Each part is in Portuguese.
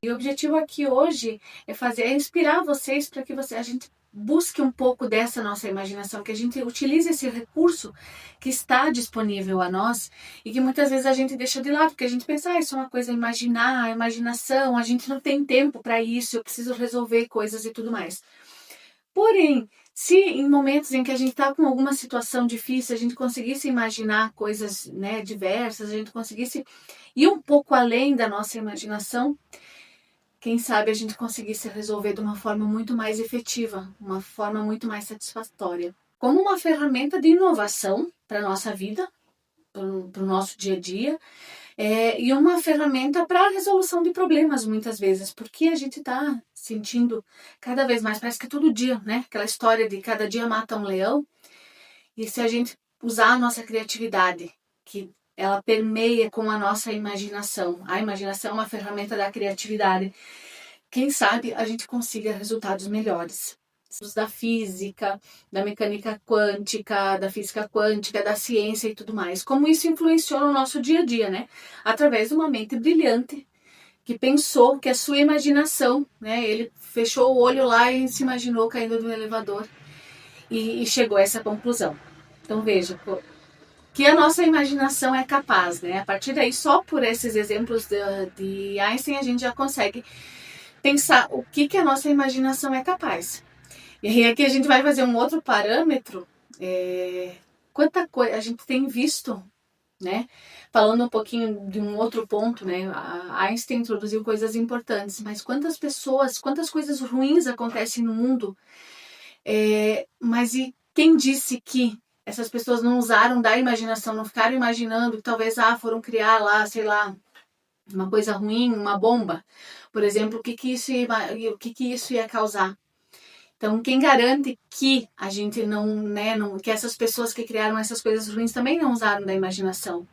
E o objetivo aqui hoje é inspirar vocês para que a gente busque um pouco dessa nossa imaginação, que a gente utilize esse recurso que está disponível a nós e que muitas vezes a gente deixa de lado, porque a gente pensa, isso é uma coisa a imaginar, a imaginação, a gente não tem tempo para isso, eu preciso resolver coisas e tudo mais. Porém, se em momentos em que a gente está com alguma situação difícil, a gente conseguisse imaginar coisas, né, diversas, a gente conseguisse ir um pouco além da nossa imaginação, quem sabe a gente conseguisse resolver de uma forma muito mais efetiva, uma forma muito mais satisfatória. Como uma ferramenta de inovação para a nossa vida, para o nosso dia a dia, e uma ferramenta para a resolução de problemas muitas vezes, porque a gente está sentindo cada vez mais, parece que é todo dia, né? Aquela história de cada dia mata um leão, e se a gente usar a nossa criatividade, que ela permeia com a nossa imaginação, a imaginação é uma ferramenta da criatividade, quem sabe a gente consiga resultados melhores. Da física, da mecânica quântica, da física quântica, da ciência e tudo mais. Como isso influenciou no nosso dia a dia, né? Através de uma mente brilhante que pensou que a sua imaginação, né? Ele fechou o olho lá e se imaginou caindo do elevador e chegou a essa conclusão. Então veja, que a nossa imaginação é capaz, né? A partir daí, só por esses exemplos de Einstein, a gente já consegue pensar o que a nossa imaginação é capaz. E aí aqui a gente vai fazer um outro parâmetro, quanta coisa a gente tem visto, né? Falando um pouquinho de um outro ponto, né? A Einstein introduziu coisas importantes, mas quantas coisas ruins acontecem no mundo, mas e quem disse que essas pessoas não usaram da imaginação, não ficaram imaginando que talvez foram criar lá, sei lá, uma coisa ruim, uma bomba, por exemplo, o que isso ia causar? Então, quem garante que a gente que essas pessoas que criaram essas coisas ruins também não usaram da imaginação?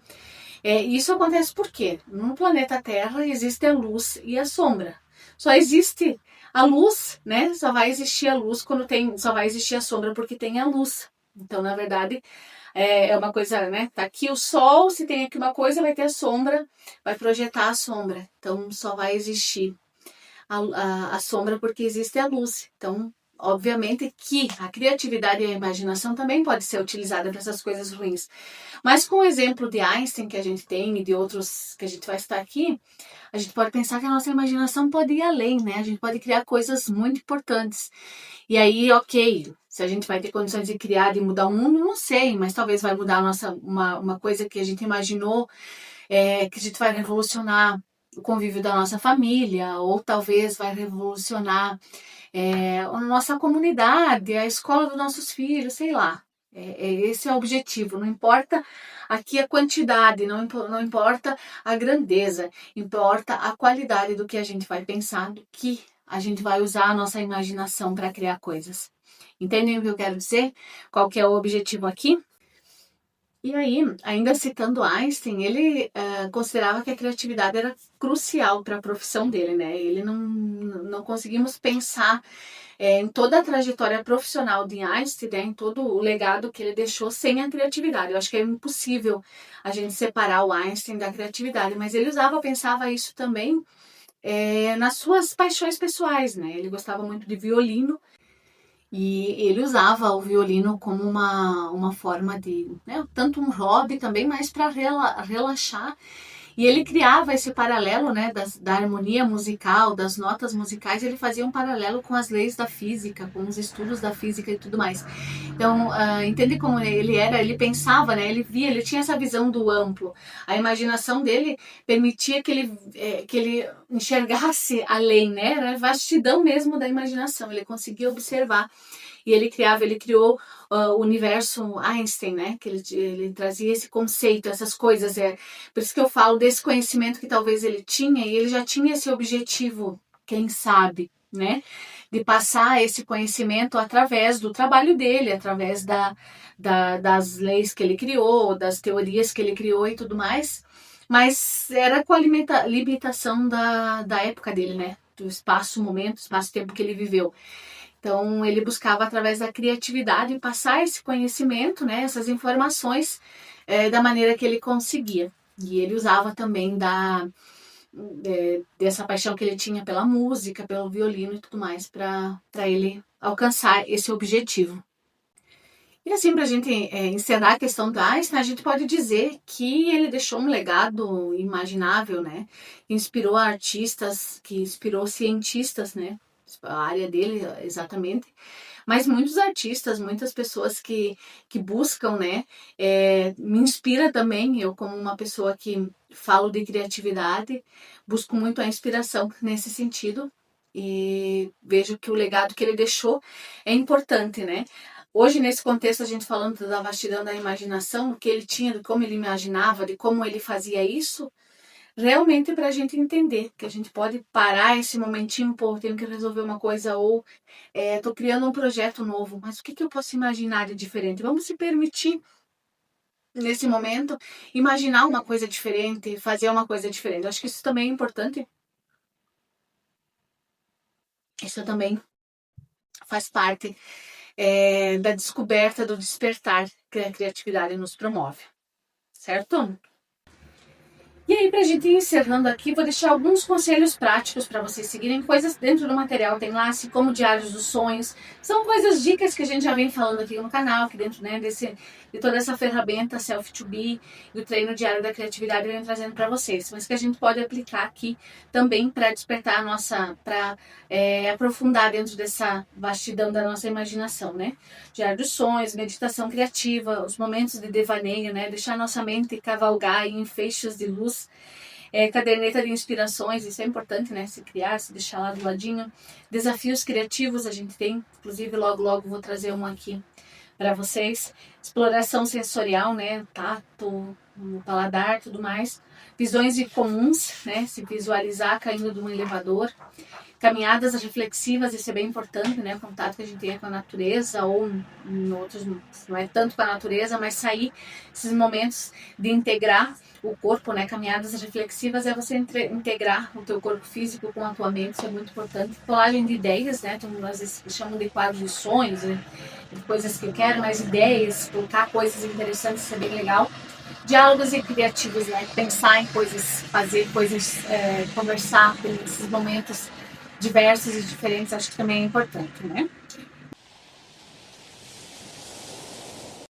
Isso acontece por quê? No planeta Terra existe a luz e a sombra. Só existe a luz, né? Só vai existir a luz só vai existir a sombra porque tem a luz. Então, na verdade, é uma coisa, né? Tá aqui o sol, se tem aqui uma coisa, vai ter a sombra, vai projetar a sombra. Então, só vai existir a sombra porque existe a luz. Então, obviamente que a criatividade e a imaginação também pode ser utilizada para essas coisas ruins. Mas com o exemplo de Einstein que a gente tem e de outros que a gente vai estar aqui, a gente pode pensar que a nossa imaginação pode ir além, né? A gente pode criar coisas muito importantes. E aí, ok, se a gente vai ter condições de criar, de mudar o mundo, não sei, mas talvez vai mudar uma coisa que a gente imaginou, que a gente vai revolucionar o convívio da nossa família, ou talvez vai revolucionar a nossa comunidade, a escola dos nossos filhos, sei lá. Esse é o objetivo, não importa aqui a quantidade, não importa a grandeza, importa a qualidade do que a gente vai pensar, do que a gente vai usar a nossa imaginação para criar coisas. Entendem o que eu quero dizer? Qual que é o objetivo aqui? E aí, ainda citando Einstein, ele considerava que a criatividade era crucial para a profissão dele, né? Ele não conseguimos pensar em toda a trajetória profissional de Einstein, né, em todo o legado que ele deixou sem a criatividade. Eu acho que é impossível a gente separar o Einstein da criatividade, mas ele pensava isso também nas suas paixões pessoais, né? Ele gostava muito de violino, e ele usava o violino como uma forma de, né, tanto um hobby também, mas para relaxar. E ele criava esse paralelo, né, da harmonia musical, das notas musicais, ele fazia um paralelo com as leis da física, com os estudos da física e tudo mais. Então, entende como ele pensava, né, ele tinha essa visão do amplo. A imaginação dele permitia que ele enxergasse além, né, era a vastidão mesmo da imaginação, ele conseguia observar. E ele criou o universo Einstein, né? Que ele trazia esse conceito, essas coisas. Por isso que eu falo desse conhecimento que talvez ele tinha, e ele já tinha esse objetivo, quem sabe, né? De passar esse conhecimento através do trabalho dele, através das leis que ele criou, das teorias que ele criou e tudo mais. Mas era com a limitação da época dele, né? Do espaço-momento, espaço-tempo que ele viveu. Então, ele buscava, através da criatividade, passar esse conhecimento, né, essas informações, da maneira que ele conseguia. E ele usava também dessa paixão que ele tinha pela música, pelo violino e tudo mais, para ele alcançar esse objetivo. E assim, para a gente encerrar a questão do Einstein, a gente pode dizer que ele deixou um legado imaginável, né? Que inspirou artistas, que inspirou cientistas, né? A área dele, exatamente. Mas muitos artistas, muitas pessoas que buscam, né? Me inspira também, eu como uma pessoa que falo de criatividade, busco muito a inspiração nesse sentido. E vejo que o legado que ele deixou é importante, né? Hoje, nesse contexto, a gente falando da vastidão da imaginação, do que ele tinha, de como ele imaginava, de como ele fazia isso, realmente para a gente entender que a gente pode parar esse momentinho, pô, tenho que resolver uma coisa, ou estou criando um projeto novo, mas o que eu posso imaginar de diferente? Vamos se permitir, nesse momento, imaginar uma coisa diferente, fazer uma coisa diferente. Eu acho que isso também é importante. Isso também faz parte da descoberta, do despertar que a criatividade nos promove, certo? E aí, pra gente ir encerrando aqui, vou deixar alguns conselhos práticos para vocês seguirem, coisas dentro do material, tem lá, assim como Diários dos Sonhos, são coisas, dicas que a gente já vem falando aqui no canal, aqui dentro, né, de toda essa ferramenta Self-to-Be, do treino diário da criatividade, eu venho trazendo para vocês, mas que a gente pode aplicar aqui também para despertar a nossa, para aprofundar dentro dessa vastidão da nossa imaginação, né? Diário dos Sonhos, meditação criativa, os momentos de devaneio, né? Deixar a nossa mente cavalgar em feixes de luz, caderneta de inspirações, isso é importante, né? Se criar, se deixar lá do ladinho. Desafios criativos a gente tem, inclusive logo vou trazer um aqui para vocês. Exploração sensorial, né? Tato, no paladar, tudo mais. Visões incomuns, né? Se visualizar caindo de um elevador. Caminhadas reflexivas, isso é bem importante, né? O contato que a gente tem com a natureza, ou em outros, não é tanto com a natureza, mas sair esses momentos de integrar o corpo, né? Caminhadas reflexivas é você integrar o teu corpo físico com a tua mente, isso é muito importante. Colagem de ideias, né? Então, às vezes chamam de quadros de sonhos, né? De coisas que eu quero, mais ideias, colocar coisas interessantes, isso é bem legal. Diálogos e criativos, né? Pensar em coisas, fazer coisas, conversar, ter esses momentos diversos e diferentes, acho que também é importante, né?